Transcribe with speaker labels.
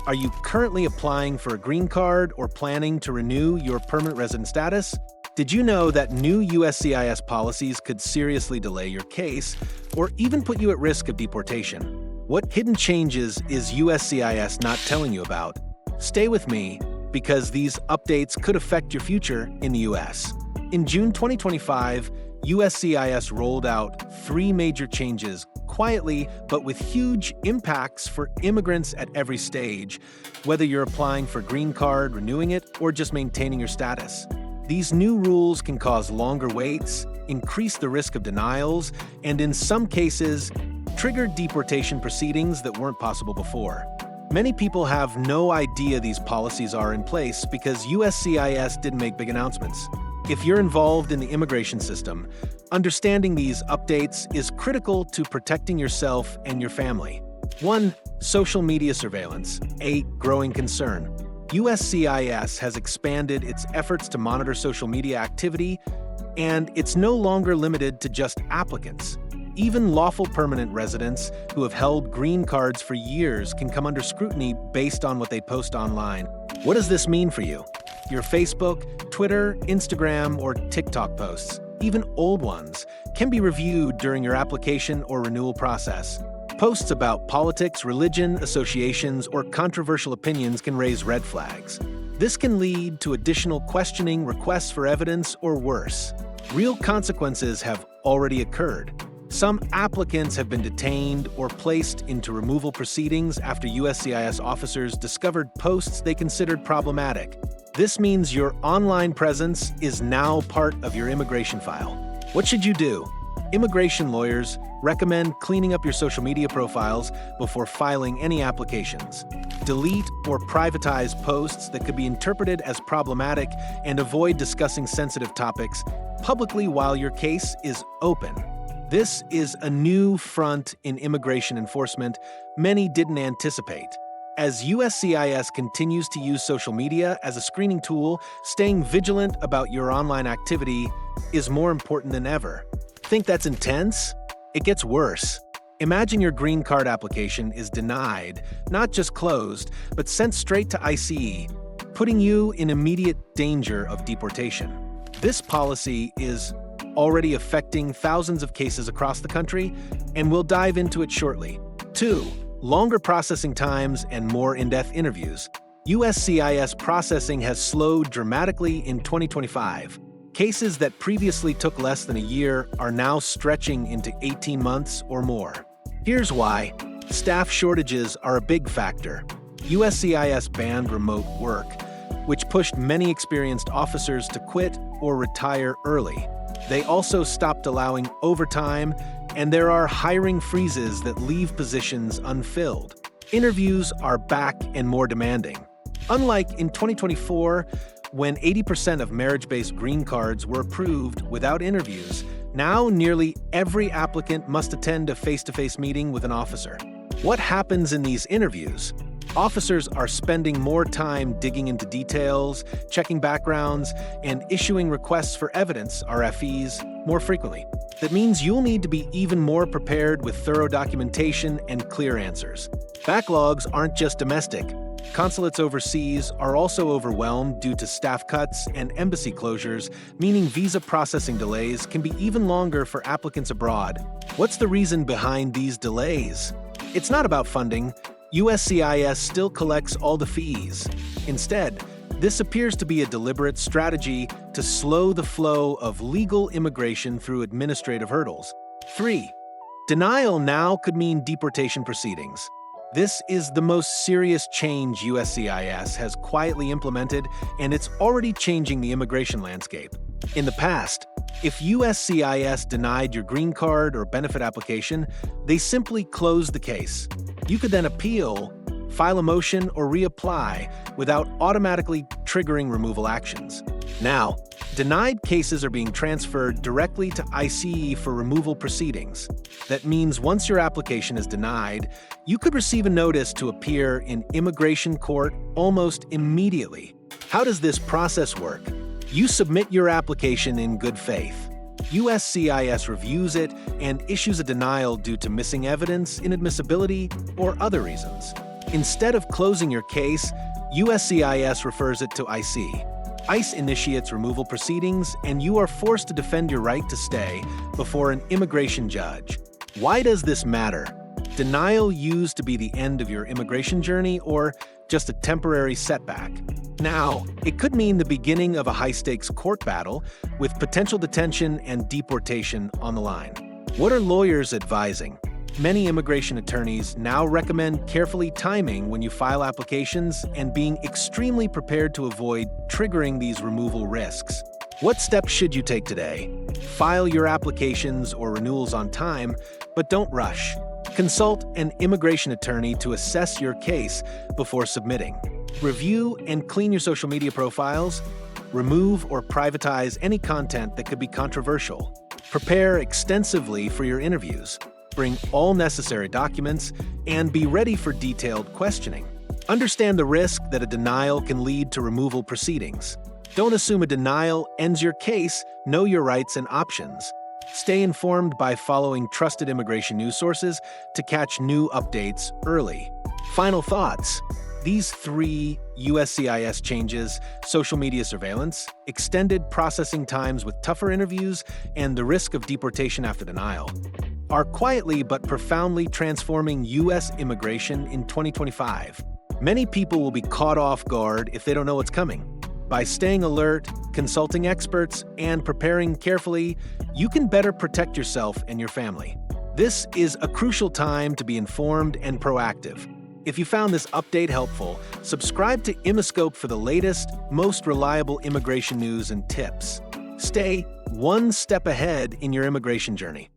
Speaker 1: Are you currently applying for a green card or planning to renew your permanent resident status? Did you know that new USCIS policies could seriously delay your case or even put you at risk of deportation? What hidden changes is USCIS not telling you about? Stay with me, because these updates could affect your future in the U.S. In June 2025, USCIS rolled out 3 major changes quietly but with huge impacts for immigrants at every stage, whether you're applying for a green card, renewing it, or just maintaining your status. These new rules can cause longer waits, increase the risk of denials, and in some cases, trigger deportation proceedings that weren't possible before. Many people have no idea these policies are in place because USCIS didn't make big announcements. If you're involved in the immigration system, understanding these updates is critical to protecting yourself and your family. 1. Social media surveillance, a growing concern. USCIS has expanded its efforts to monitor social media activity, and it's no longer limited to just applicants. Even lawful permanent residents who have held green cards for years can come under scrutiny based on what they post online. What does this mean for you? Your Facebook, Twitter, Instagram, or TikTok posts, even old ones, can be reviewed during your application or renewal process. Posts about politics, religion, associations, or controversial opinions can raise red flags. This can lead to additional questioning, requests for evidence, or worse. Real consequences have already occurred. Some applicants have been detained or placed into removal proceedings after USCIS officers discovered posts they considered problematic. This means your online presence is now part of your immigration file. What should you do? Immigration lawyers recommend cleaning up your social media profiles before filing any applications. Delete or privatize posts that could be interpreted as problematic and avoid discussing sensitive topics publicly while your case is open. This is a new front in immigration enforcement many didn't anticipate. As USCIS continues to use social media as a screening tool, staying vigilant about your online activity is more important than ever. Think that's intense? It gets worse. Imagine your green card application is denied, not just closed, but sent straight to ICE, putting you in immediate danger of deportation. This policy is already affecting thousands of cases across the country, and we'll dive into it shortly. 2. Longer processing times and more in-depth interviews. USCIS processing has slowed dramatically in 2025. Cases that previously took less than a year are now stretching into 18 months or more. Here's why. Staff shortages are a big factor. USCIS banned remote work, which pushed many experienced officers to quit or retire early. They also stopped allowing overtime, and there are hiring freezes that leave positions unfilled. Interviews are back and more demanding. Unlike in 2024, when 80% of marriage-based green cards were approved without interviews, now nearly every applicant must attend a face-to-face meeting with an officer. What happens in these interviews? Officers are spending more time digging into details, checking backgrounds, and issuing requests for evidence, RFEs, more frequently. That means you'll need to be even more prepared with thorough documentation and clear answers. Backlogs aren't just domestic. Consulates overseas are also overwhelmed due to staff cuts and embassy closures, meaning visa processing delays can be even longer for applicants abroad. What's the reason behind these delays? It's not about funding. USCIS still collects all the fees. Instead, this appears to be a deliberate strategy to slow the flow of legal immigration through administrative hurdles. 3. Denial now could mean deportation proceedings. This is the most serious change USCIS has quietly implemented, and it's already changing the immigration landscape. In the past, if USCIS denied your green card or benefit application, they simply closed the case. You could then appeal, file a motion, or reapply without automatically triggering removal actions. Now, denied cases are being transferred directly to ICE for removal proceedings. That means once your application is denied, you could receive a notice to appear in immigration court almost immediately. How does this process work? You submit your application in good faith. USCIS reviews it and issues a denial due to missing evidence, inadmissibility, or other reasons. Instead of closing your case, USCIS refers it to IC. ICE initiates removal proceedings, and you are forced to defend your right to stay before an immigration judge. Why does this matter? Denial used to be the end of your immigration journey or just a temporary setback? Now, it could mean the beginning of a high-stakes court battle with potential detention and deportation on the line. What are lawyers advising? Many immigration attorneys now recommend carefully timing when you file applications and being extremely prepared to avoid triggering these removal risks. What steps should you take today? File your applications or renewals on time, but don't rush. Consult an immigration attorney to assess your case before submitting. Review and clean your social media profiles. Remove or privatize any content that could be controversial. Prepare extensively for your interviews. Bring all necessary documents, and be ready for detailed questioning. Understand the risk that a denial can lead to removal proceedings. Don't assume a denial ends your case. Know your rights and options. Stay informed by following trusted immigration news sources to catch new updates early. Final thoughts. These 3 USCIS changes, social media surveillance, extended processing times with tougher interviews, and the risk of deportation after denial, are quietly but profoundly transforming U.S. immigration in 2025. Many people will be caught off guard if they don't know what's coming. By staying alert, consulting experts, and preparing carefully, you can better protect yourself and your family. This is a crucial time to be informed and proactive. If you found this update helpful, subscribe to Immiscope for the latest, most reliable immigration news and tips. Stay one step ahead in your immigration journey.